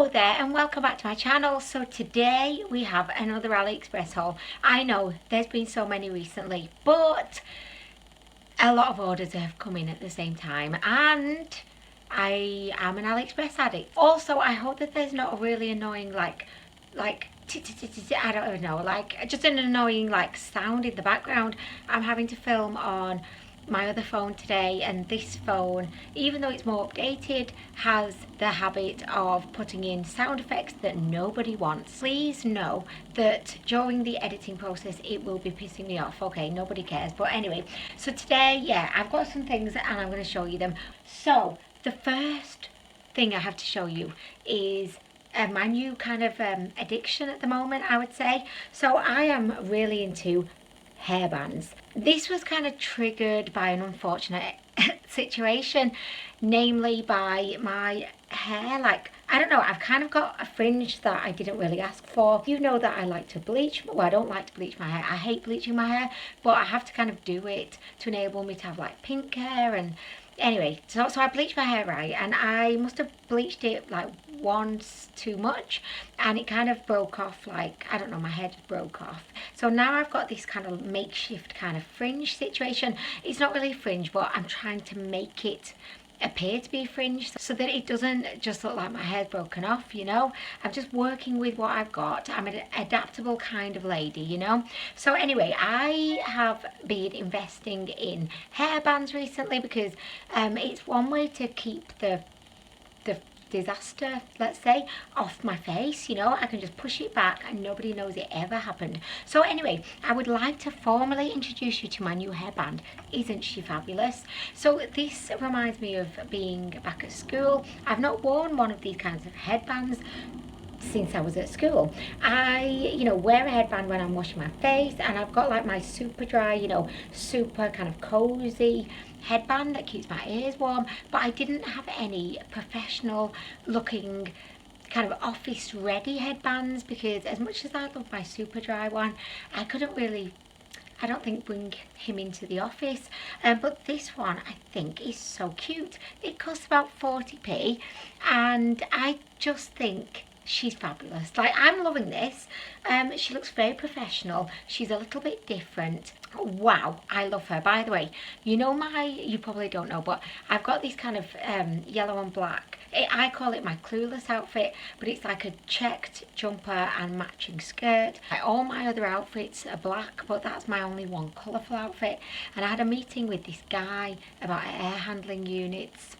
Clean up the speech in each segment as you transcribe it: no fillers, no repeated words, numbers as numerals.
Hello there and welcome back to my channel. So today we have another AliExpress haul. I know there's been so many recently, but a lot of orders have come in at the same time and I am an AliExpress addict. Also, I hope that there's not a really annoying I don't even know, just an annoying sound in the background. I'm having to film on my other phone today, and this phone, even though it's more updated, has the habit of putting in sound effects that nobody wants. Please know that during the editing process it will be pissing me off. Okay, nobody cares, but anyway, so today, yeah, I've got some things and I'm going to show you them. So the first thing I have to show you is my new kind of addiction at the moment, I would say. So I am really into hairbands. This was kind of triggered by an unfortunate situation, namely by my hair. I don't know, I've kind of got a fringe that I didn't really ask for. You know that I like to bleach, well, I don't like to bleach my hair. I hate bleaching my hair, but I have to kind of do it to enable me to have pink hair. And anyway, so I bleached my hair, right, and I must have bleached it once too much, and it kind of broke off, I don't know, my head broke off. So now I've got this kind of makeshift kind of fringe situation. It's not really a fringe, but I'm trying to make it appear to be a fringe so that it doesn't just look like my hair's broken off, you know. I'm just working with what I've got. I'm an adaptable kind of lady, you know. So anyway, I have been investing in hairbands recently because it's one way to keep the disaster, let's say, off my face. You know, I can just push it back and nobody knows it ever happened. So anyway, I would like to formally introduce you to my new hairband. Isn't she fabulous? So this reminds me of being back at school. I've not worn one of these kinds of headbands since I was at school. I, wear a headband when I'm washing my face, and I've got my super dry, super kind of cozy headband that keeps my ears warm, but I didn't have any professional looking kind of office ready headbands because as much as I love my super dry one, I couldn't really, I don't think, bring him into the office. But this one I think is so cute. It costs about 40p and I just think she's fabulous. I'm loving this. She looks very professional. She's a little bit different. Wow, I love her. By the way, you probably don't know, but I've got this kind of yellow and black. I call it my clueless outfit, but it's like a checked jumper and matching skirt. All my other outfits are black, but that's my only one colourful outfit. And I had a meeting with this guy about air handling units.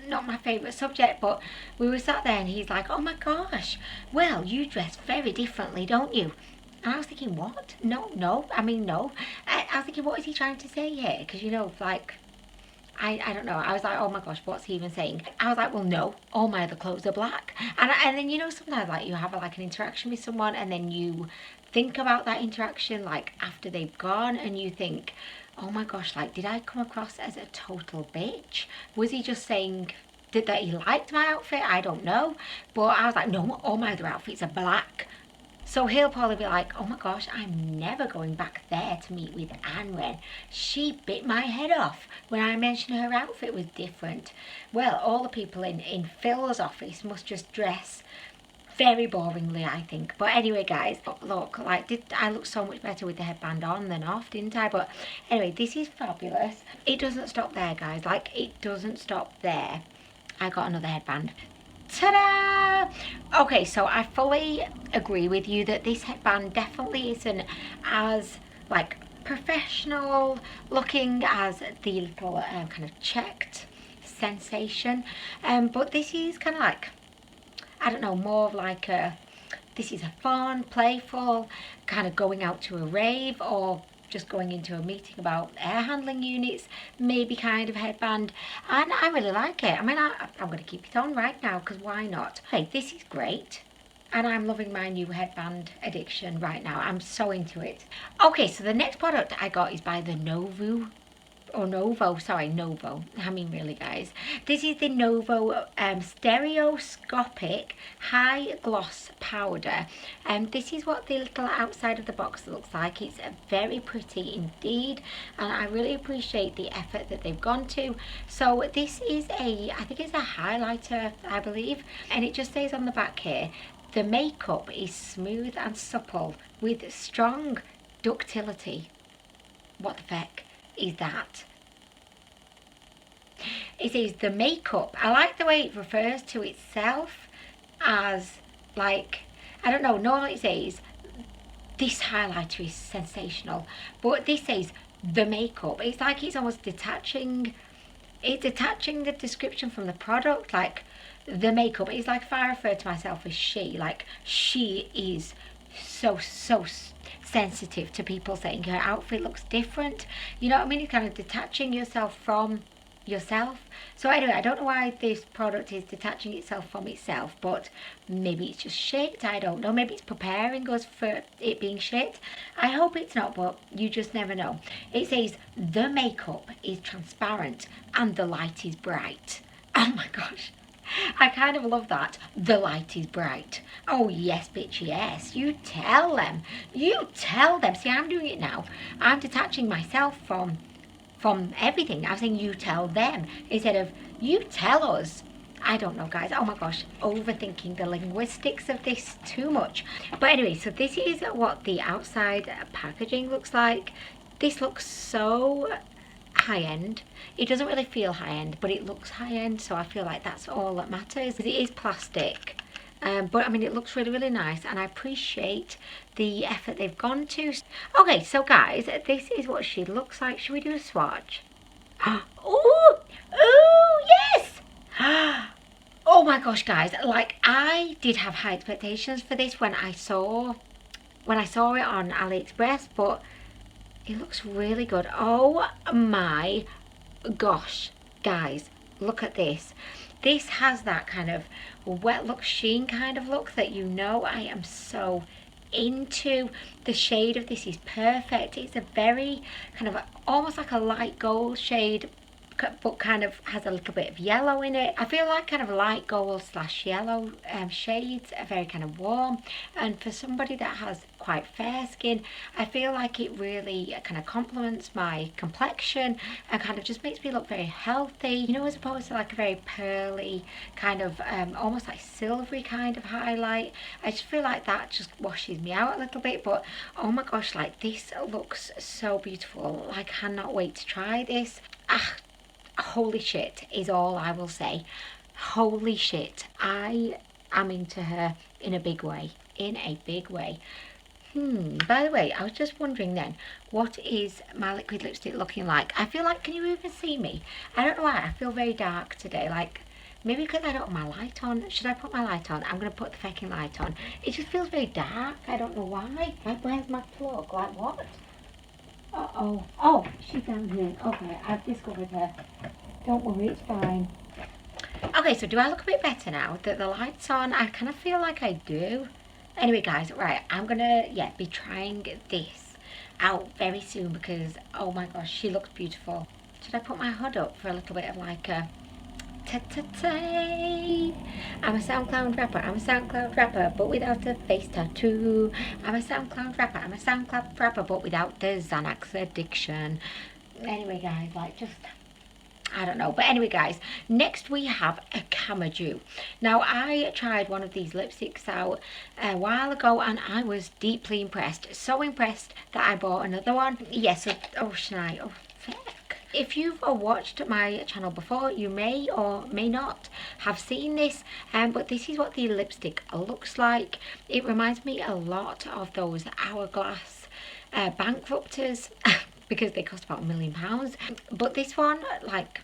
Not my favourite subject, but we were sat there and he's like, oh my gosh, well, you dress very differently, don't you? And I was thinking, what? No. I was thinking, what is he trying to say here? Because I don't know. I was like, oh my gosh, what's he even saying? I was like, well, no, all my other clothes are black. And then sometimes you have an interaction with someone and then you think about that interaction after they've gone and you think, oh my gosh, did I come across as a total bitch? Was he just saying that he liked my outfit? I don't know. But I was like, no, all my other outfits are black. So he'll probably be like, oh my gosh, I'm never going back there to meet with Anwen. She bit my head off when I mentioned her outfit was different. Well, all the people in Phil's office must just dress very boringly, I think. But anyway, guys, look, I look so much better with the headband on than off, didn't I? But anyway, this is fabulous. It doesn't stop there, guys. It doesn't stop there. I got another headband. Ta-da! Okay, so I fully agree with you that this headband definitely isn't as professional looking as the little kind of checked sensation, but this is kind of I don't know, more of this is a fun, playful, kind of going out to a rave or just going into a meeting about air handling units, maybe kind of headband, and I really like it. I'm going to keep it on right now because why not? Hey, this is great. And I'm loving my new headband addiction right now. I'm so into it. Okay, so the next product I got is by the NOVO or NOVO, sorry, NOVO, I mean really guys. This is the NOVO Stereoscopic High Gloss Powder. This is what the little outside of the box looks like. It's very pretty indeed, and I really appreciate the effort that they've gone to. So this is I think it's a highlighter, I believe, and it just says on the back here, the makeup is smooth and supple with strong ductility. What the feck is that? It says the makeup. I like the way it refers to itself as, like, I don't know, normally it says this highlighter is sensational, but this says the makeup. It's like it's almost detaching. It's detaching the description from the product, like the makeup. It's like if I refer to myself as she, like she is so sensitive to people saying her outfit looks different. You know what I mean? It's kind of detaching yourself from yourself. So anyway, I don't know why this product is detaching itself from itself, but maybe it's just shit. I don't know. Maybe it's preparing us for it being shit. I hope it's not, but you just never know. It says the makeup is transparent and the light is bright. Oh my gosh, I kind of love that. The light is bright. Oh yes, bitch, yes. You tell them. You tell them. See, I'm doing it now. I'm detaching myself from everything. I'm saying you tell them instead of you tell us. I don't know, guys. Oh my gosh, overthinking the linguistics of this too much. But anyway, so this is what the outside packaging looks like. This looks so high-end. It doesn't really feel high-end, but it looks high-end, so I feel like that's all that matters. It is plastic, but I mean, it looks really nice, and I appreciate the effort they've gone to. Okay, so guys, this is what she looks like. Should we do a swatch? Oh yes. Oh my gosh, guys, like I did have high expectations for this when I saw it on AliExpress, but it looks really good. Oh my gosh, guys, look at this. This has that kind of wet look sheen kind of look that you know I am so into. The shade of this is perfect. It's a very kind of almost like a light gold shade, but kind of has a little bit of yellow in it. I feel like kind of light gold / yellow shades are very kind of warm, and for somebody that has quite fair skin, I feel like it really kind of complements my complexion and kind of just makes me look very healthy, you know, as opposed to like a very pearly kind of almost like silvery kind of highlight. I just feel like that just washes me out a little bit. But oh my gosh, like this looks so beautiful. I cannot wait to try this. Holy shit is all I will say. Holy shit. I am into her in a big way. In a big way. By the way, I was just wondering then, what is my liquid lipstick looking like? I feel like, can you even see me? I don't know why, I feel very dark today. Like, maybe because I don't have my light on. Should I put my light on? I'm going to put the fucking light on. It just feels very dark. I don't know why. Like, where's my plug? Like, what? Uh-oh. Oh, she's down here. Okay, I've discovered her. Don't worry, it's fine. Okay, so do I look a bit better now that the light's on? I kind of feel like I do. Anyway, guys, right, I'm gonna, be trying this out very soon because, oh my gosh, she looks beautiful. Should I put my hood up for a little bit of like a ta-ta-ta? I'm a SoundCloud rapper, but without a face tattoo. I'm a SoundCloud rapper, but without the Xanax addiction. Anyway, guys, like, just, I don't know. But anyway, guys, next we have a CMAADU. Now, I tried one of these lipsticks out a while ago and I was deeply impressed. So impressed that I bought another one. Yes, oh, Shania, oh, fuck. If you've watched my channel before, you may or may not have seen this, but this is what the lipstick looks like. It reminds me a lot of those Hourglass bankrupters. Because they cost about £1 million. But this one, like,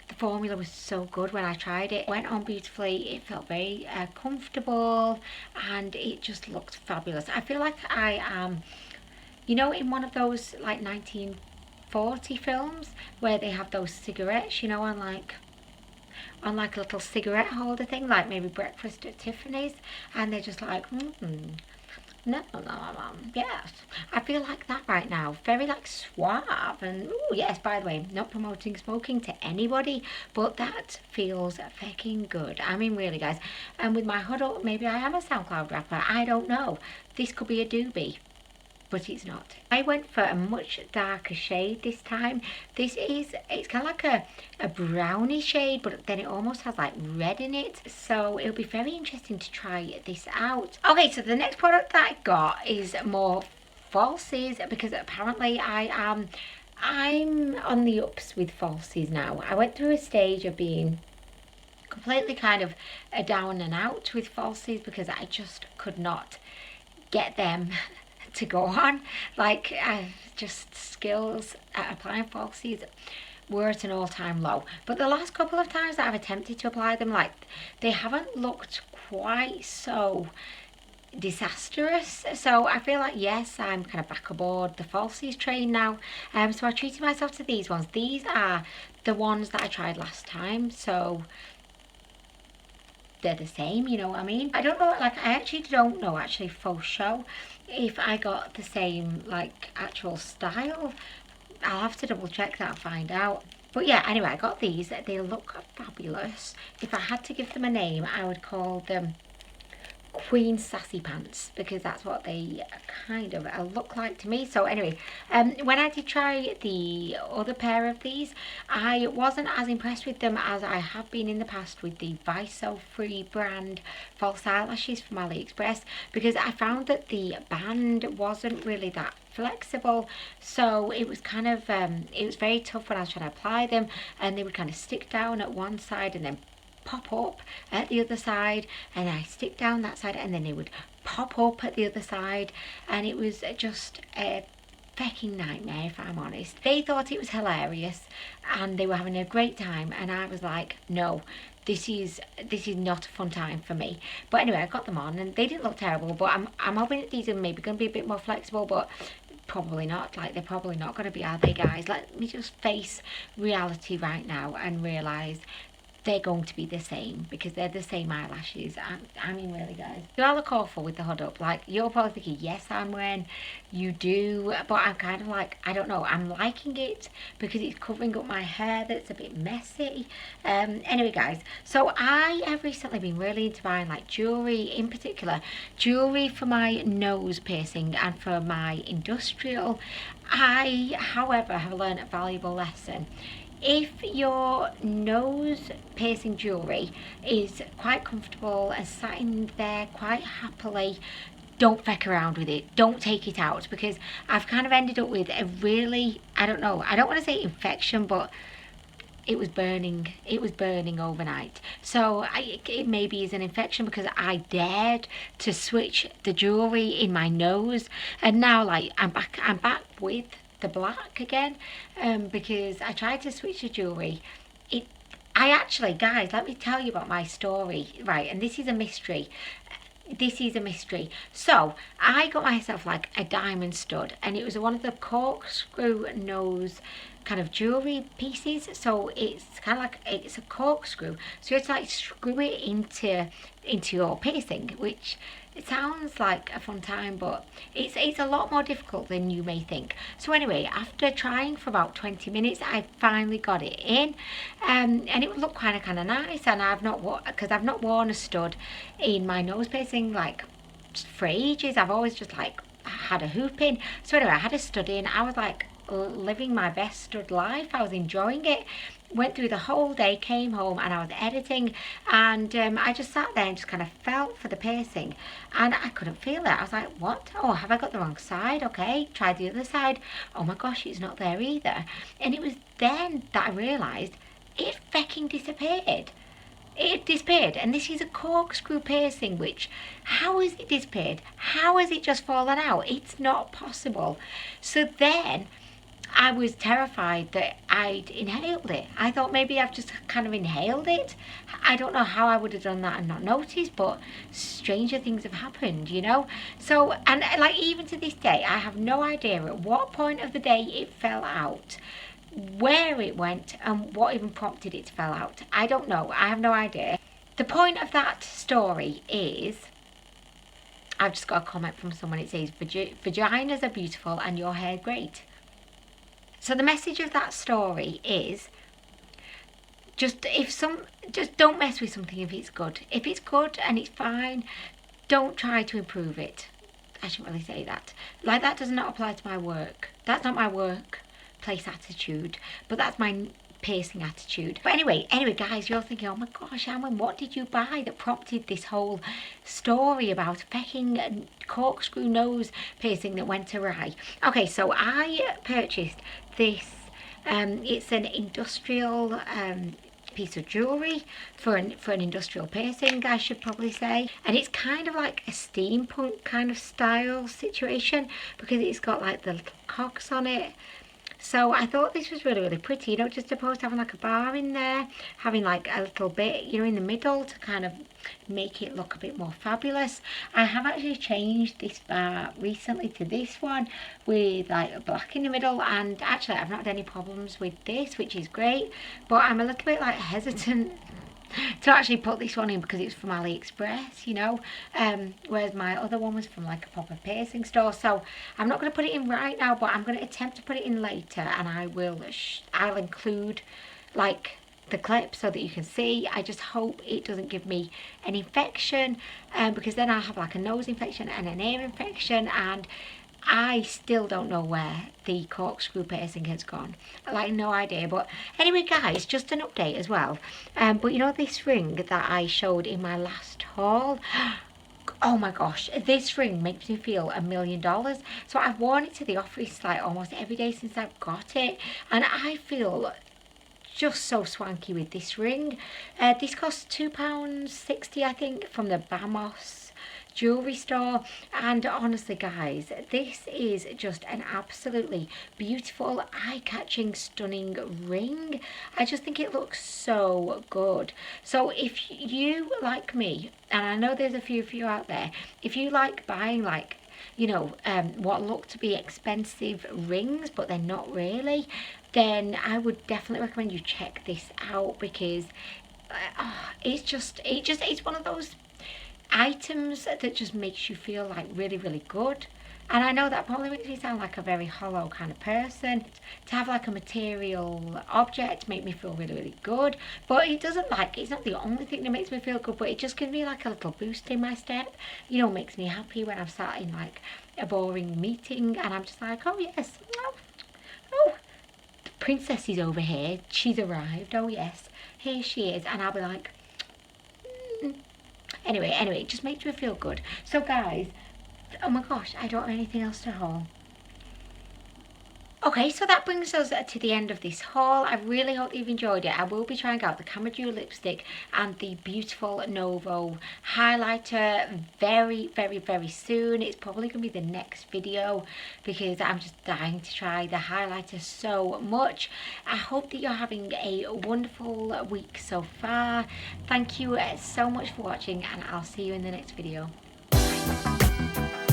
the formula was so good when I tried it. It went on beautifully. It felt very comfortable and it just looked fabulous. I feel like I am, you know, in one of those like 1940 films where they have those cigarettes, you know, on like a little cigarette holder thing, like maybe Breakfast at Tiffany's, and they're just like, No, yes. I feel like that right now. Very like suave and ooh, yes, by the way, not promoting smoking to anybody, but that feels fucking good. I mean really guys. And with my hood up, maybe I am a SoundCloud rapper. I don't know. This could be a doobie, but it's not. I went for a much darker shade this time. It's kind of like a browny shade, but then it almost has like red in it. So it'll be very interesting to try this out. Okay, so the next product that I got is more falsies, because apparently I'm on the ups with falsies now. I went through a stage of being completely kind of a down and out with falsies because I just could not get them to go on. Like just skills at applying falsies were at an all-time low. But the last couple of times that I've attempted to apply them, like they haven't looked quite so disastrous. So I feel like yes, I'm kind of back aboard the falsies train now. So I treated myself to these ones. These are the ones that I tried last time, so they're the same, you know what I mean? I don't know, like I actually don't know actually faux show if I got the same like actual style. I'll have to double check that and find out. But yeah, anyway, I got these. They look fabulous. If I had to give them a name, I would call them Queen Sassy Pants, because that's what they kind of look like to me. So anyway, when I did try the other pair of these, I wasn't as impressed with them as I have been in the past with the VISOFREE brand false eyelashes from AliExpress, because I found that the band wasn't really that flexible, so it was kind of it was very tough when I was trying to apply them, and they would kind of stick down at one side and then pop up at the other side, and I stick down that side and then they would pop up at the other side, and it was just a fucking nightmare if I'm honest. They thought it was hilarious and they were having a great time, and I was like, no, this is not a fun time for me. But anyway, I got them on and they didn't look terrible, but I'm hoping that these are maybe going to be a bit more flexible, but probably not. Like they're probably not going to be, are they guys? Let me just face reality right now and realise they're going to be the same, because they're the same eyelashes. I mean really guys, you all look awful with the hood up. Like you're probably thinking yes Anwen, you do, but I'm kind of like, I don't know, I'm liking it because it's covering up my hair that's a bit messy. Anyway guys, so I have recently been really into buying like jewellery, in particular jewellery for my nose piercing and for my industrial. I however have learned a valuable lesson. If your nose piercing jewellery is quite comfortable and sat in there quite happily, don't feck around with it. Don't take it out, because I've kind of ended up with a really, I don't know, I don't want to say infection, but it was burning. It was burning overnight. So it maybe is an infection because I dared to switch the jewellery in my nose, and now like I'm back with the black again, because I tried to switch the jewellery. I actually, guys, let me tell you about my story, right? And this is a mystery. This is a mystery. So I got myself like a diamond stud, and it was one of the corkscrew nose kind of jewellery pieces. So it's kind of like, it's a corkscrew, so you have to like screw it into your piercing, which it sounds like a fun time, but it's a lot more difficult than you may think. So anyway, after trying for about 20 minutes, I finally got it in, and it would look kind of nice. And I've not worn a stud in my nose piercing like for ages. I've always just like had a hoop in. So anyway, I had a stud in. I was like living my best stud life. I was enjoying it. Went through the whole day, came home, and I was editing, and I just sat there and just kind of felt for the piercing, and I couldn't feel it. I was like, what? Oh, have I got the wrong side? Okay, try the other side. Oh my gosh, it's not there either. And it was then that I realised it fucking disappeared. It disappeared, and this is a corkscrew piercing, which, how has it disappeared? How has it just fallen out? It's not possible. So then I was terrified that I'd inhaled it. I thought maybe I've just kind of inhaled it. I don't know how I would have done that and not noticed, but stranger things have happened, you know. So, and like even to this day, I have no idea at what point of the day it fell out, where it went, and what even prompted it to fall out. I don't know. I have no idea. The point of that story is I've just got a comment from someone. It says, vaginas are beautiful and your hair great. So the message of that story is, just don't mess with something if it's good. If it's good and it's fine, don't try to improve it. I shouldn't really say that. Like, that does not apply to my work. That's not my workplace attitude, but that's my piercing attitude. But anyway guys, you're thinking, oh my gosh, Anwen, what did you buy that prompted this whole story about fucking corkscrew nose piercing that went awry? Okay, so I purchased this. It's an industrial piece of jewellery for an industrial piercing, I should probably say, and it's kind of like a steampunk kind of style situation because it's got like the little cogs on it. So I thought this was really, really pretty, you know, just opposed to having like a bar in there, having like a little bit, you know, in the middle to kind of make it look a bit more fabulous. I have actually changed this bar recently to this one with like black in the middle, and actually I've not had any problems with this, which is great, but I'm a little bit like hesitant to actually put this one in because it's from AliExpress, you know, whereas my other one was from like a proper piercing store. So I'm not going to put it in right now, but I'm going to attempt to put it in later, and I'll include like the clip so that you can see. I just hope it doesn't give me an infection, because then I'll have like a nose infection and an ear infection, and I still don't know where the corkscrew piercing has gone. Like, no idea. But anyway guys, just an update as well. But you know this ring that I showed in my last haul? Oh my gosh, this ring makes me feel $1 million. So I've worn it to the office like almost every day since I've got it, and I feel just so swanky with this ring. This costs £2.60 I think from the BAMOS jewellery store, and honestly guys, this is just an absolutely beautiful, eye-catching, stunning ring. I just think it looks so good. So if you, like me, and I know there's a few of you out there, if you like buying like, you know, what look to be expensive rings but they're not really, then I would definitely recommend you check this out, because it's one of those items that just makes you feel like really, really good. And I know that probably makes me sound like a very hollow kind of person. To have like a material object make me feel really, really good, but it doesn't, like, it's not the only thing that makes me feel good, but it just gives me like a little boost in my step, you know, makes me happy when I'm sat in like a boring meeting and I'm just like, oh yes, oh, the princess is over here, she's arrived, oh yes, here she is, and I'll be like, Anyway, it just makes me feel good. So guys, oh my gosh, I don't have anything else to haul. Okay, so that brings us to the end of this haul. I really hope you've enjoyed it. I will be trying out the CMAADU lipstick and the beautiful NOVO highlighter very, very, very soon. It's probably going to be the next video because I'm just dying to try the highlighter so much. I hope that you're having a wonderful week so far. Thank you so much for watching, and I'll see you in the next video. Bye.